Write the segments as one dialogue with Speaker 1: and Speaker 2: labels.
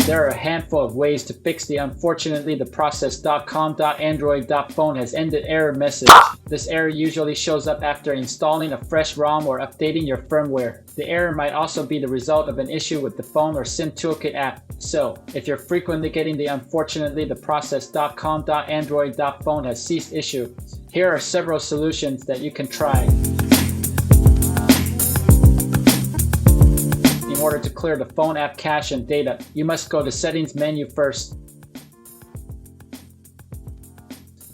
Speaker 1: There are a handful of ways to fix the unfortunately the process.com.android.phone has ended error message. This error usually shows up after installing a fresh ROM or updating your firmware. The error might also be the result of an issue with the phone or SIM toolkit app. So, if you're frequently getting the unfortunately the process.com.android.phone has ceased issue, here are several solutions that you can try. In order to clear the phone app cache and data, you must go to Settings menu first.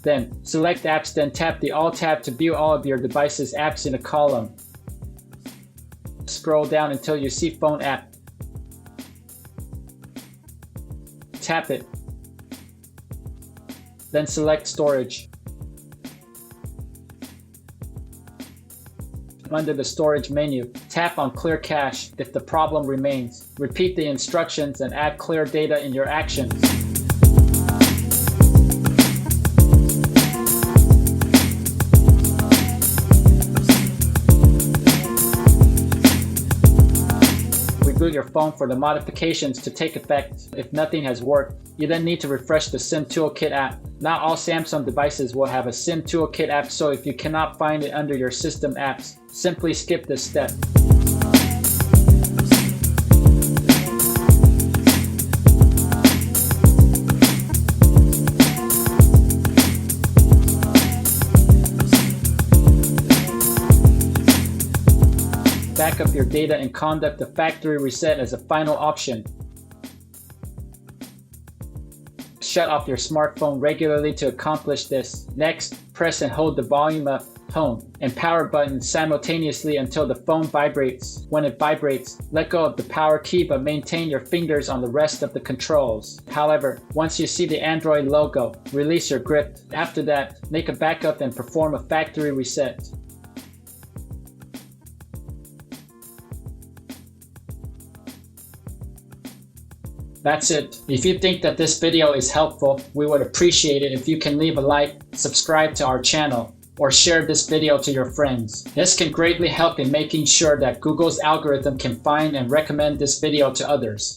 Speaker 1: Then, select Apps, then tap the All tab to view all of your device's apps in a column. Scroll down until you see Phone app. Tap it. Then select Storage. Under the Storage menu, tap on Clear Cache if the problem remains. Repeat the instructions and add clear data in your actions. Reboot your phone for the modifications to take effect. If nothing has worked, you then need to refresh the SIM Toolkit app. Not all Samsung devices will have a SIM Toolkit app, so if you cannot find it under your system apps, simply skip this step. Back up your data and conduct the factory reset as a final option. Shut off your smartphone regularly to accomplish this. Next, press and hold the volume up, tone, and power buttons simultaneously until the phone vibrates. When it vibrates, let go of the power key but maintain your fingers on the rest of the controls. However, once you see the Android logo, release your grip. After that, make a backup and perform a factory reset. That's it. If you think that this video is helpful, we would appreciate it if you can leave a like, subscribe to our channel, or share this video to your friends. This can greatly help in making sure that Google's algorithm can find and recommend this video to others.